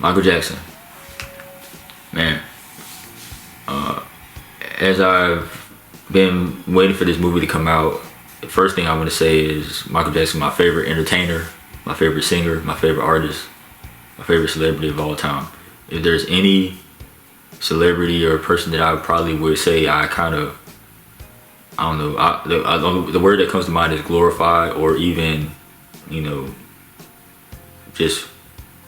Michael Jackson, man. As I've been waiting for this movie to come out, the first thing I want to say is Michael Jackson, my favorite entertainer, my favorite singer, my favorite artist, my favorite celebrity of all time. If there's any celebrity or person that I probably would say I don't know, the word that comes to mind is glorify, or even, just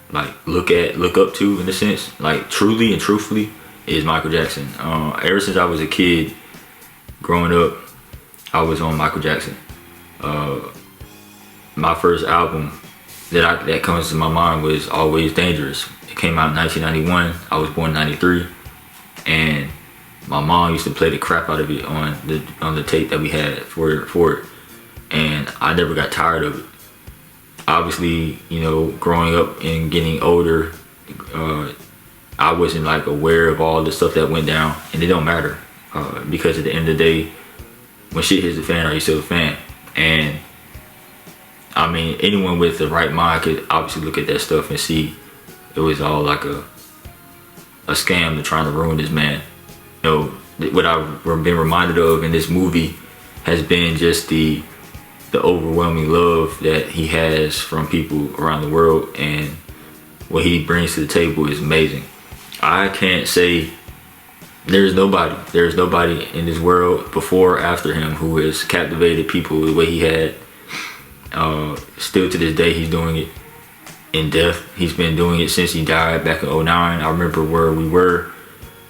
like look up to, in a sense, like truly and truthfully, is Michael Jackson. Ever since I was a kid, growing up, I was on Michael Jackson. My first album that comes to my mind was Always Dangerous. It came out in 1991. I was born in 93, and my mom used to play the crap out of it on the tape that we had for it, and I never got tired of it. Obviously, growing up and getting older, I wasn't like aware of all the stuff that went down, and it don't matter, because at the end of the day, when shit hits the fan, are you still a fan? And I mean, anyone with the right mind could obviously look at that stuff and see it was all like a scam to trying to ruin this man. What I've been reminded of in this movie has been just the overwhelming love that he has from people around the world, and what he brings to the table is amazing. I can't say there's nobody in this world before or after him who has captivated people the way he had. Still to this day, he's doing it in depth. He's been doing it since he died back in 2009. I remember where we were.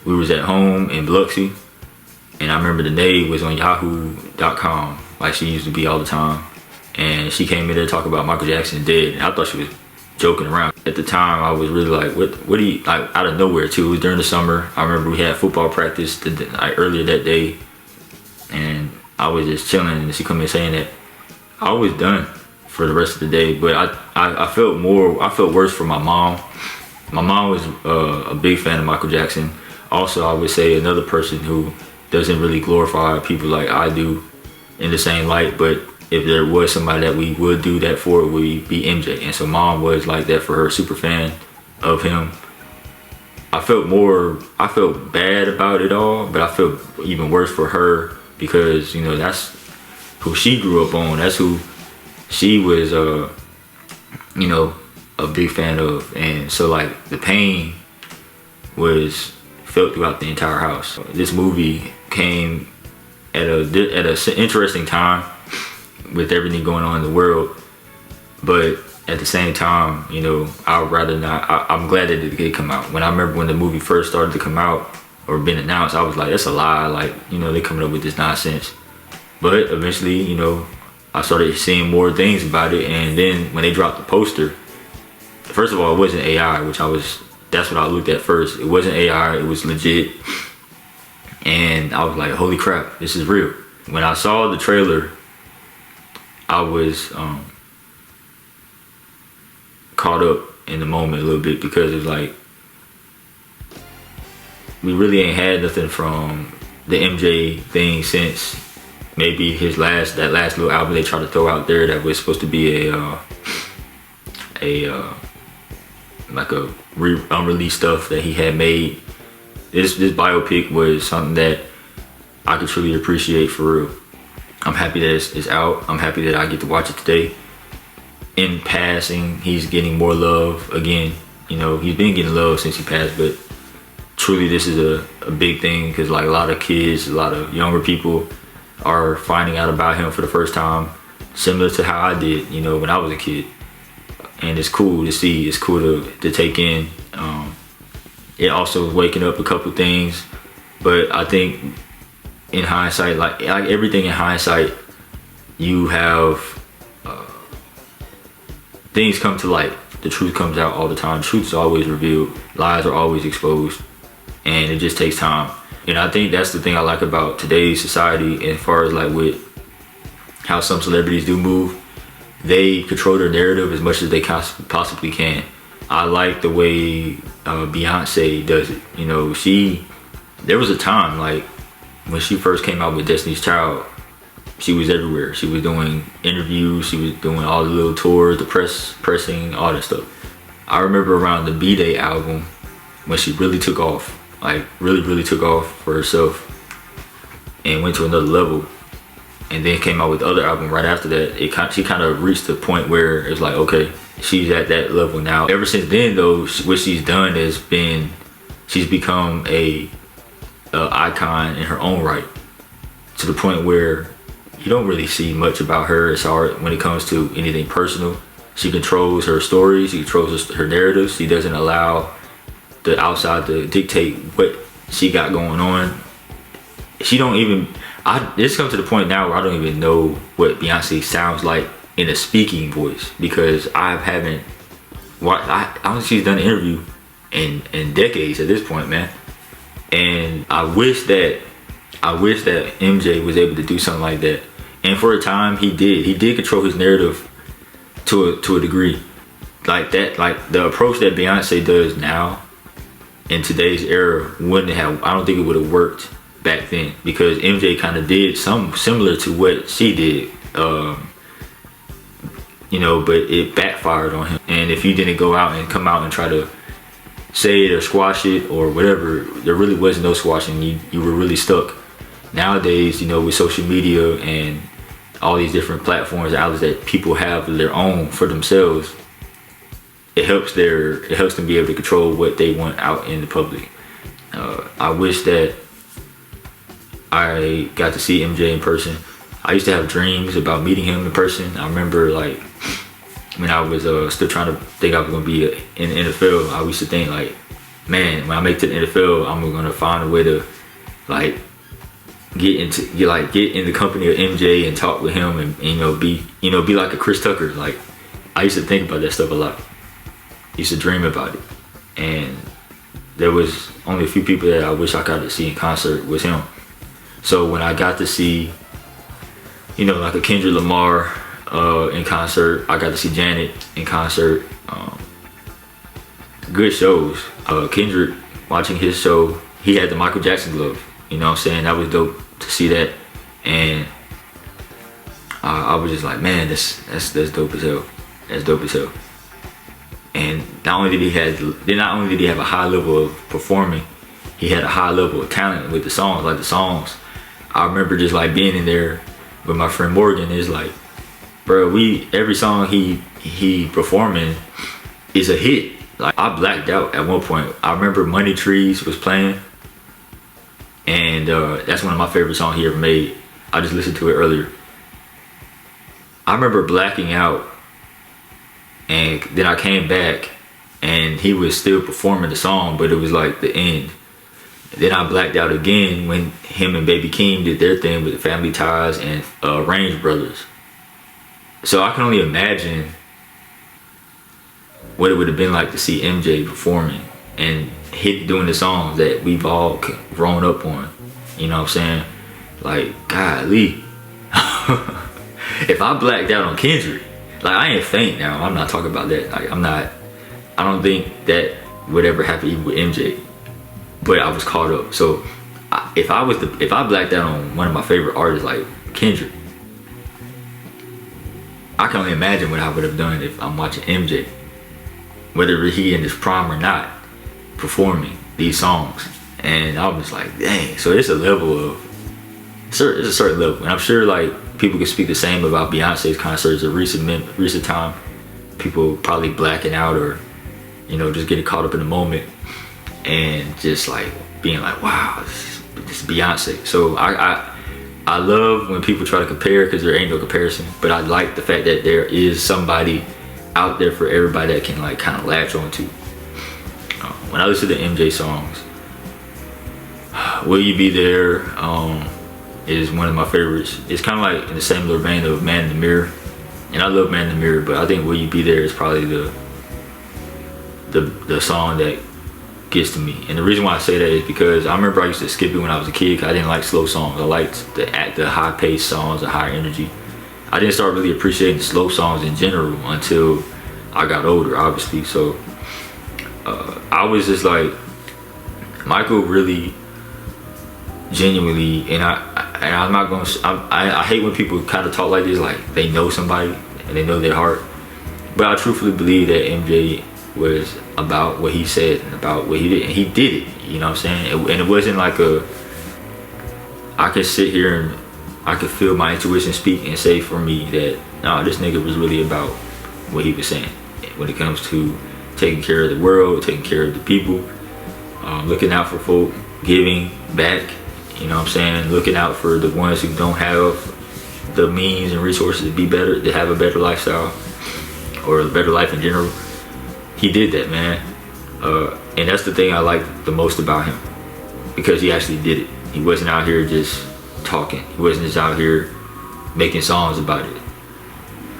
We was at home in Biloxi, and I remember Danae was on yahoo.com like she used to be all the time, and she came in there to talk about Michael Jackson dead, and I thought she was joking around. At the time, I was really like, what do you, like, out of nowhere too. It was during the summer. I remember we had football practice earlier that day, and I was just chilling, and she come in saying that I was done for the rest of the day. But I felt worse for my mom. My mom was a big fan of Michael Jackson. Also, I would say another person who doesn't really glorify people like I do in the same light, but if there was somebody that we would do that for, it would be MJ. And so mom was like that for her, super fan of him. I felt bad about it all, but I felt even worse for her because, that's who she grew up on. That's who she was, a big fan of. And so like the pain was felt throughout the entire house. This movie came at an interesting time with everything going on in the world, but at the same time, I would rather not. I'm glad that it did come out. When I remember when the movie first started to come out or been announced, I was like, that's a lie. Like, they coming up with this nonsense. But eventually, I started seeing more things about it, and then when they dropped the poster, first of all, it wasn't AI, that's what I looked at first. It wasn't AI, it was legit. And I was like, holy crap, this is real. When I saw the trailer, I was caught up in the moment a little bit, because it's like, we really ain't had nothing from the MJ thing since maybe that last little album they tried to throw out there that was supposed to be unreleased stuff that he had made. This biopic was something that I could truly appreciate, for real. I'm happy that it's out. I'm happy that I get to watch it today. In passing, he's getting more love again. He's been getting love since he passed, but truly this is a big thing, because like a lot of kids, a lot of younger people are finding out about him for the first time, similar to how I did, when I was a kid. And it's cool to see. It's cool to take in. It also is waking up a couple things, but I think in hindsight, like everything in hindsight, you have things come to light. The truth comes out all the time. Truth is always revealed. Lies are always exposed, and it just takes time. And I think that's the thing I like about today's society, as far as like with how some celebrities do move. They control their narrative as much as they possibly can. I like the way Beyonce does it. There was a time, like when she first came out with Destiny's Child, she was everywhere. She was doing interviews, she was doing all the little tours, the pressing, all that stuff. I remember around the B-Day album when she really took off, like really took off for herself and went to another level, and then came out with the other album right after that. She kind of reached the point where it's like, okay, she's at that level now. Ever since then though, what she's done has been, she's become a icon in her own right, to the point where you don't really see much about her as far when it comes to anything personal. She controls her stories, she controls her narratives. She doesn't allow the outside to dictate what she got going on. She don't even, it's come to the point now where I don't even know what Beyonce sounds like in a speaking voice, because I haven't watched, I don't think she's done an interview in decades at this point, man. And I wish that MJ was able to do something like that. And for a time he did control his narrative to a degree. Like that, like the approach that Beyonce does now in today's era wouldn't have, I don't think it would have worked back then, because MJ kind of did something similar to what she did, you know, but it backfired on him. And if you didn't go out and come out and try to say it or squash it or whatever, there really was no squashing. You were really stuck. Nowadays, you know, with social media and all these different platforms and outlets that people have their own for themselves, it helps them be able to control what they want out in the public. I wish that I got to see MJ in person. I used to have dreams about meeting him in person. I remember, like, when I was still trying to think I was gonna be in the NFL, I used to think, like, man, when I make it to the NFL, I'm gonna find a way to, like, get in the company of MJ and talk with him, and be like a Chris Tucker. Like, I used to think about that stuff a lot. I used to dream about it, and there was only a few people that I wish I got to see in concert with him. So when I got to see, you know, like a Kendrick Lamar in concert, I got to see Janet in concert. Good shows. Kendrick, watching his show, he had the Michael Jackson glove. You know what I'm saying? That was dope to see that, and I was just like, man, that's dope as hell. That's dope as hell. And not only did he have a high level of performing, he had a high level of talent with the songs. Like, the songs, I remember just like being in there with my friend Morgan. Is like, bro, every song he performing is a hit. Like, I blacked out at one point. I remember Money Trees was playing, and that's one of my favorite songs he ever made. I just listened to it earlier. I remember blacking out, and then I came back and he was still performing the song, but it was like the end. Then I blacked out again when him and Baby Keem did their thing with the Family Ties and Range Brothers. So I can only imagine what it would have been like to see MJ performing and doing the songs that we've all grown up on. You know what I'm saying? Like, golly. If I blacked out on Kendrick, like, I ain't faint now. I'm not talking about that. Like, I don't think that would ever happen even with MJ. But I was caught up. So if I blacked out on one of my favorite artists like Kendrick, I can only imagine what I would have done if I'm watching MJ, whether he in his prime or not, performing these songs. And I was like, dang. So it's it's a certain level, and I'm sure like people can speak the same about Beyonce's concerts of recent time. People probably blacking out, or, you know, just getting caught up in the moment and just like being like, wow, this is Beyonce. So I love when people try to compare, because there ain't no comparison, but I like the fact that there is somebody out there for everybody that can like kind of latch onto. When I listen to MJ songs, Will You Be There is one of my favorites. It's kind of like in the similar vein of Man in the Mirror, and I love Man in the Mirror, but I think Will You Be There is probably the song that gets to me. And the reason why I say that is because I remember I used to skip it when I was a kid, because I didn't like slow songs. I liked the high-paced songs, the high energy. I didn't start really appreciating slow songs in general until I got older, obviously. So I was just like, Michael really genuinely, and I'm not gonna, I hate when people kind of talk like this, like they know somebody and they know their heart, but I truthfully believe that MJ was about what he said and about what he did, and he did it. You know what I'm saying? And it wasn't like I could sit here and I could feel my intuition speak and say for me that no, this nigga was really about what he was saying when it comes to taking care of the world, taking care of the people, looking out for folk, giving back. You know what I'm saying? Looking out for the ones who don't have the means and resources to be better, to have a better lifestyle or a better life in general. He did that, man. And that's the thing I like the most about him, because he actually did it. He wasn't out here just talking. He wasn't just out here making songs about it.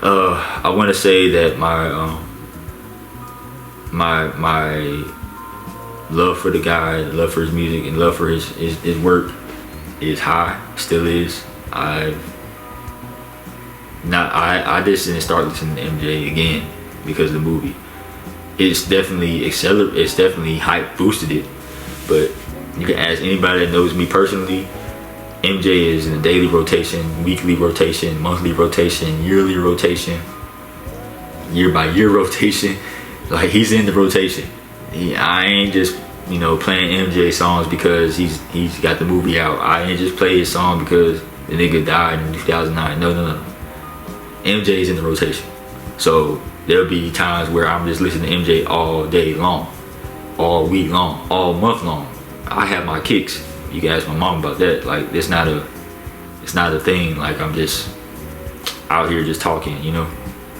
I want to say that my love for the guy, love for his music, and love for his work is high, still is. I just didn't start listening to MJ again because of the movie. It's definitely hype boosted it, but you can ask anybody that knows me personally. MJ is in a daily rotation, weekly rotation, monthly rotation, yearly rotation, year by year rotation. Like, he's in the rotation. I ain't just playing MJ songs because he's got the movie out. I ain't just play his song because the nigga died in 2009. No. MJ's in the rotation. So there'll be times where I'm just listening to MJ all day long, all week long, all month long. I have my kicks. You can ask my mom about that. Like, it's not a thing. Like, I'm just out here just talking,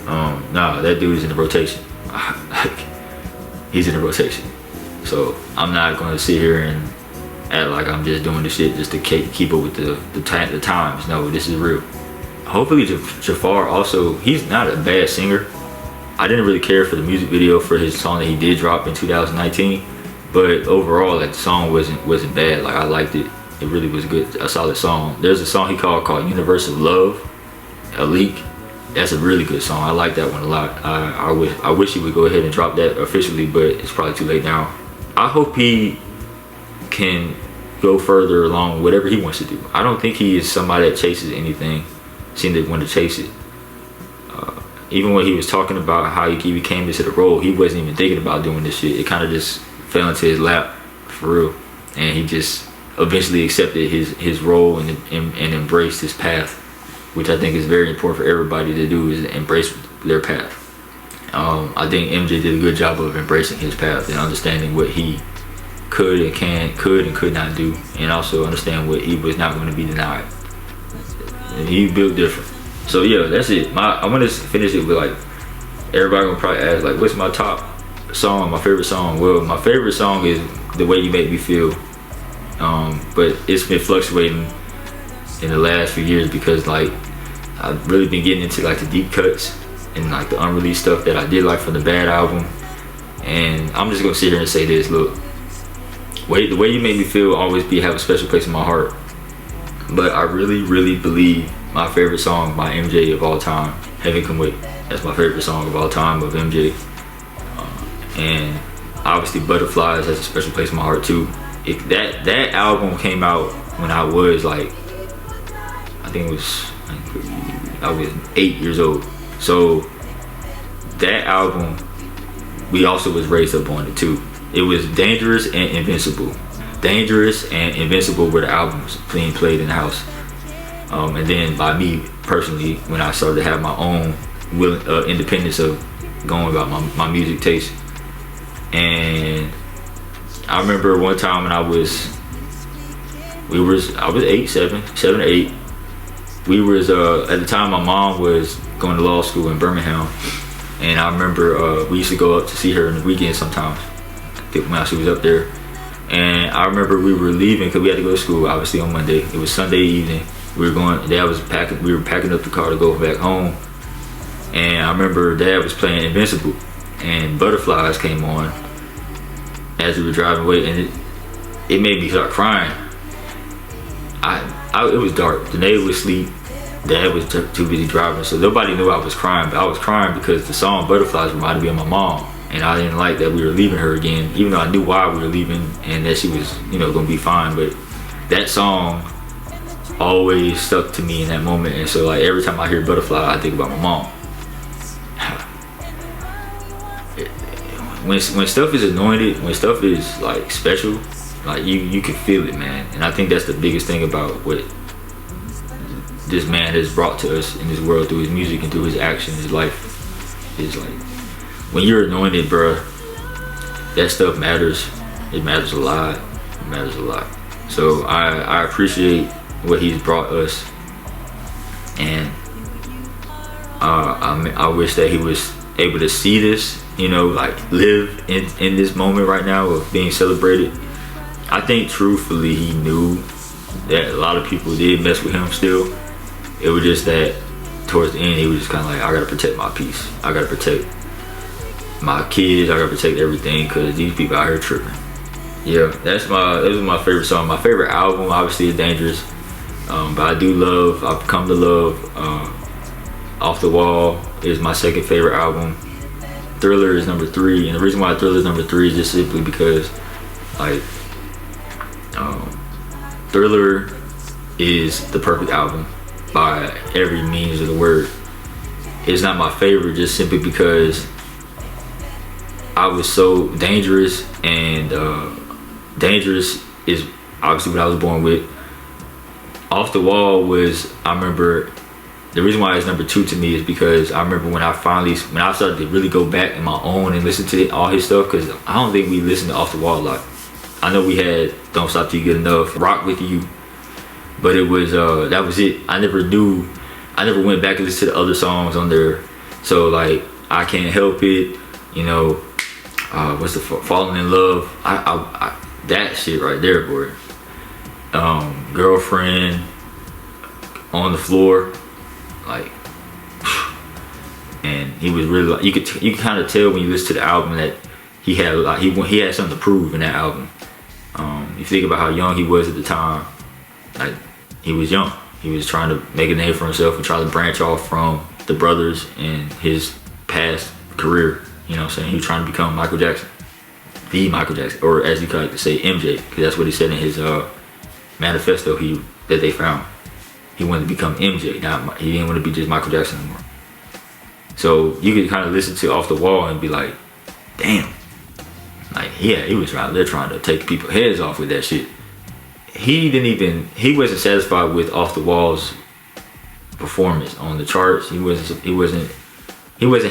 Nah, that dude is in the rotation. Like, he's in the rotation. So I'm not gonna sit here and act like I'm just doing this shit just to keep up with the times. No, this is real. Hopefully Jafar also, he's not a bad singer. I didn't really care for the music video for his song that he did drop in 2019, but overall, like, the song wasn't bad. Like, I liked it. It really was a solid song. There's a song he called Universe of Love, A Leak. That's a really good song. I like that one a lot. I wish he would go ahead and drop that officially, but it's probably too late now. I hope he can go further along whatever he wants to do. I don't think he is somebody that chases anything, seemed to want to chase it. Even when he was talking about how he became into the role, he wasn't even thinking about doing this shit. It kind of just fell into his lap, for real. And he just eventually accepted his role and embraced his path, which I think is very important for everybody to do, is embrace their path. I think MJ did a good job of embracing his path and understanding what he could and could not do, and also understand what he was not going to be denied. And he built different. So yeah, that's it. I want to finish it with, like, everybody gonna probably ask, like, what's my top song, my favorite song? Well, my favorite song is The Way You Make Me Feel, but it's been fluctuating in the last few years because, like, I've really been getting into, like, the deep cuts and, like, the unreleased stuff that I did like from the Bad album. And I'm just gonna sit here and say this: look, The Way You Make Me Feel always have a special place in my heart. But I really believe my favorite song by MJ of all time, Heaven Can Wait. That's my favorite song of all time of MJ. And obviously Butterflies has a special place in my heart too. That album came out when I was, like, I was 8 years old. So that album, we also was raised up on it too. It was Dangerous and Invincible. Dangerous and Invincible were the albums being played in the house. And then by me personally, when I started to have my own independence of going about my music taste. And I remember one time when I was 7 or 8. We was at the time my mom was going to law school in Birmingham, and I remember we used to go up to see her in the weekend sometimes. I think when she was up there. And I remember we were leaving because we had to go to school, obviously, on Monday. It was Sunday evening. We were packing up the car to go back home. And I remember Dad was playing Invincible, and Butterflies came on as we were driving away, and it made me start crying. It was dark. Danae was asleep. Dad was too busy driving, so nobody knew I was crying. But I was crying because the song Butterflies reminded me of my mom. And I didn't like that we were leaving her again, even though I knew why we were leaving and that she was, gonna be fine. But that song always stuck to me in that moment. And so, like, every time I hear Butterfly, I think about my mom. when stuff is anointed, when stuff is like special, like you can feel it, man. And I think that's the biggest thing about what this man has brought to us in this world through his music and through his action, his life. Is like when you're anointed, bruh, that stuff matters. It matters a lot. It matters a lot. So I appreciate what he's brought us, and I wish that he was able to see this, you know, like live in this moment right now of being celebrated. I think truthfully he knew that a lot of people did mess with him still. It was just that towards the end he was just kind of like, I gotta protect my peace. I gotta protect my kids. I gotta protect everything because these people out here tripping. Yeah, that was my favorite song. My favorite album obviously is Dangerous, but I've come to love Off the Wall is my second favorite album. Thriller is number 3, and the reason why Thriller is number 3 is just simply because like Thriller is the perfect album by every means of the word. It's not my favorite just simply because I was so Dangerous, and Dangerous is obviously what I was born with. Off the Wall was, I remember, the reason why it's number 2 to me is because I remember when I started to really go back in my own and listen to all his stuff, because I don't think we listened to Off the Wall a lot. I know we had Don't Stop Till You Get Enough, Rock With You, but it was that was it. I never went back and listened to the other songs on there. So like I Can't Help It, you know, what's the Falling in Love, I that shit right there, boy. Girlfriend, On the Floor, like, and he was really like, you could kind of tell when you listen to the album that he had like he had something to prove in that album. You think about how young he was at the time. Like, he was young. He was trying to make a name for himself and try to branch off from the brothers and his past career. You know what I'm saying? He was trying to become Michael Jackson. The Michael Jackson, or as you like to say, MJ, because that's what he said in his manifesto that they found. He wanted to become MJ. He didn't want to be just Michael Jackson anymore. So you could kind of listen to Off the Wall and be like, damn. Like, yeah, he was right there trying to take people's heads off with that shit. He wasn't satisfied with Off the Wall's performance on the charts. He wasn't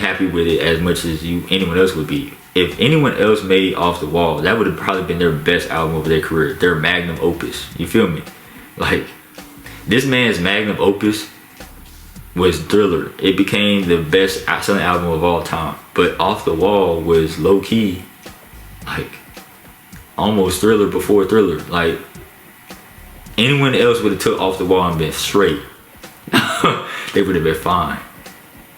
happy with it as much as anyone else would be. If anyone else made Off the Wall, that would have probably been their best album of their career, their magnum opus. You feel me? Like, this man's magnum opus was Thriller. It became the best selling album of all time. But Off the Wall was low key, like, almost Thriller before Thriller. Like, anyone else would have took Off the Wall and been straight. They would have been fine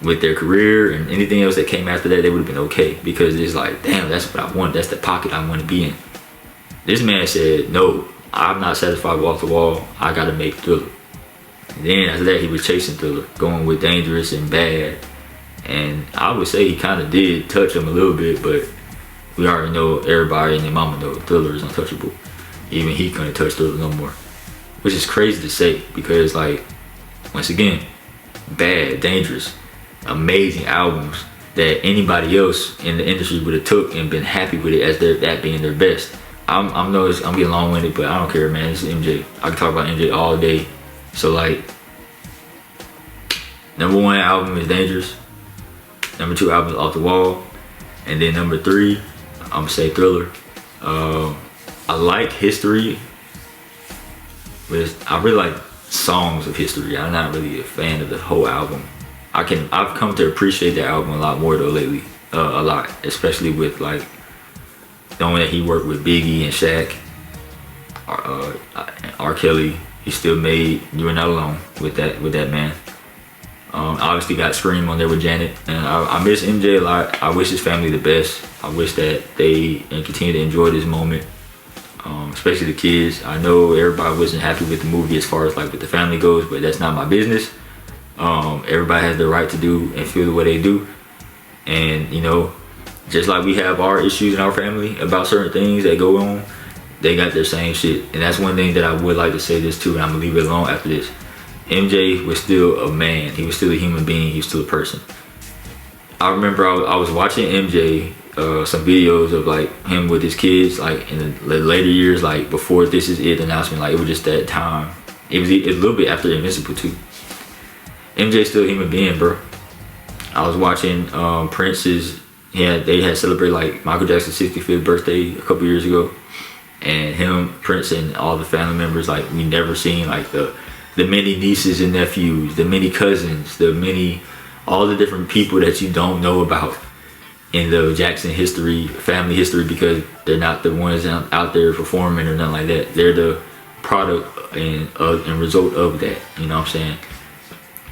with their career, and anything else that came after that, they would have been okay, because it's like, damn, that's what I want. That's the pocket I want to be in. This man said, no, I'm not satisfied with Off the Wall. I gotta make Thriller. And then after that, he was chasing Thriller, going with Dangerous and Bad. And I would say he kind of did touch him a little bit, but we already know, everybody and their mama know, Thriller is untouchable. Even he couldn't touch Thriller no more. Which is crazy to say, because, like, once again, Bad, Dangerous, amazing albums that anybody else in the industry would have took and been happy with it as that being their best. I'm getting long-winded, but I don't care, man. It's MJ. I can talk about MJ all day. So, like, number 1 album is Dangerous. Number 2 album is Off the Wall. And then number 3, I'm gonna say Thriller. I like History. I really like songs of History. I'm not really a fan of the whole album. I've come to appreciate that album a lot more though lately. A lot, especially with like knowing that he worked with Biggie and Shaq, R. Kelly. He still made You Are Not Alone with that man. Obviously got Scream on there with Janet, and I miss MJ a lot. I wish his family the best. I wish that they continue to enjoy this moment, especially the kids. I know everybody wasn't happy with the movie as far as like with the family goes, but that's not my business. Everybody has the right to do and feel the way they do, and you know, just like we have our issues in our family about certain things that go on, they got their same shit. And that's one thing that I would like to say this too, and I'm gonna leave it alone after this. MJ was still a man. He was still a human being. He was still a person. I remember I was watching MJ some videos of like him with his kids, like in the later years, like before This Is It announcement. Like it was just that time. It was a little bit after Invincible too. MJ's still a human being, bro. I was watching Prince's. They had celebrated like Michael Jackson's 65th birthday a couple years ago, and him, Prince, and all the family members, like we never seen like the many nieces and nephews, the many cousins, all the different people that you don't know about in the Jackson family history, because they're not the ones out there performing or nothing like that. They're the product and result of that. You know what I'm saying?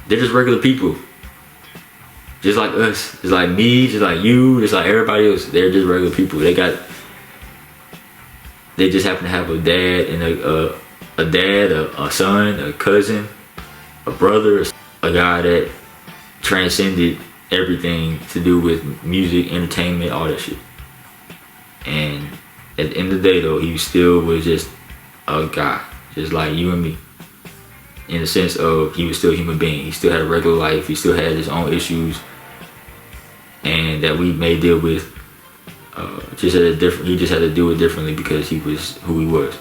They're just regular people, just like us, just like me, just like you, just like everybody else. They're just regular people. They just happen to have a dad and a son, a cousin, a brother, a guy that transcended everything to do with music, entertainment, all that shit. And at the end of the day though, he still was just a guy, just like you and me. In the sense of he was still a human being. He still had a regular life. He still had his own issues, and that we may deal with. He just had to do it differently because he was who he was.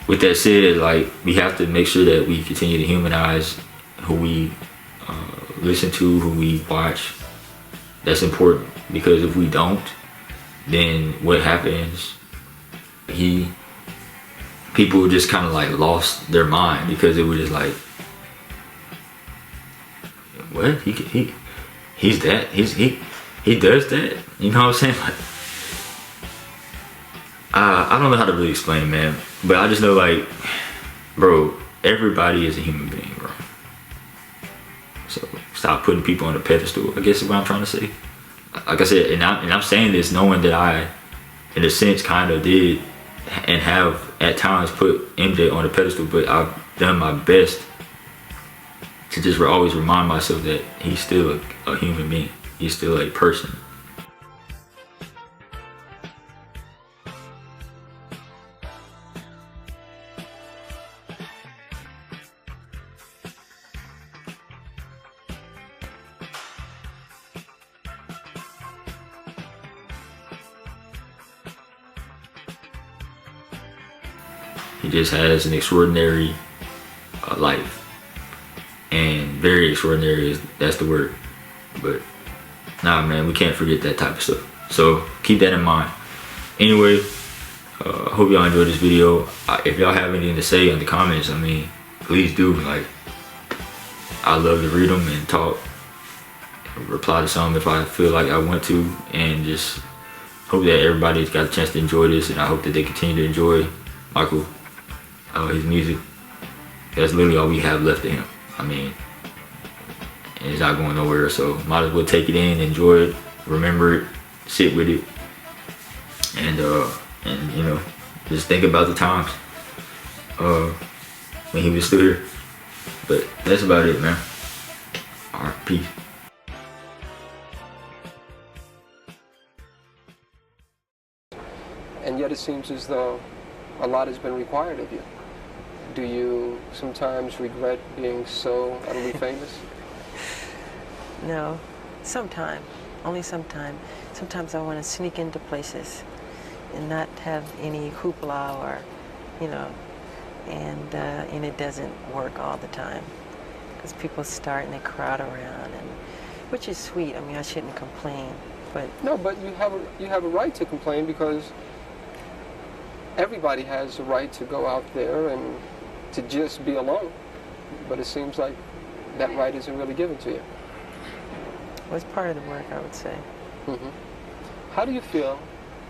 With that said, like we have to make sure that we continue to humanize who we listen to, who we watch. That's important, because if we don't, then what happens? People just kind of like lost their mind, because it was just like, what? He's that? He does that? You know what I'm saying? Like, I don't know how to really explain it, man. But I just know, like, bro, everybody is a human being, bro. So stop putting people on a pedestal, I guess is what I'm trying to say. Like I said, and I'm saying this knowing that I, in a sense, kind of did and have at times put MJ on a pedestal, but I've done my best to just always remind myself that he's still a human being. He's still a person. He just has an extraordinary life, and very extraordinary, that's the word. But nah, man, we can't forget that type of stuff. So keep that in mind. Anyway, hope y'all enjoyed this video. If y'all have anything to say in the comments, I mean, please do. Like, I love to read them and talk, reply to some if I feel like I want to, and just hope that everybody's got a chance to enjoy this, and I hope that they continue to enjoy Michael, his music. That's literally all we have left of him. I mean, and it's not going nowhere, so might as well take it in, enjoy it, remember it, sit with it, and you know, just think about the times when he was still here. But that's about it, man. All right, peace. And yet it seems as though a lot has been required of you. Do you sometimes regret being so utterly famous? No, sometime, only sometime. Sometimes I want to sneak into places and not have any hoopla or, you know, and it doesn't work all the time, because people start and they crowd around, and which is sweet. I mean, I shouldn't complain, but no, but you have a right to complain, because everybody has the right to go out there and to just be alone. But it seems like that right isn't really given to you. well, it's part of the work, I would say. Mm-hmm. How do you feel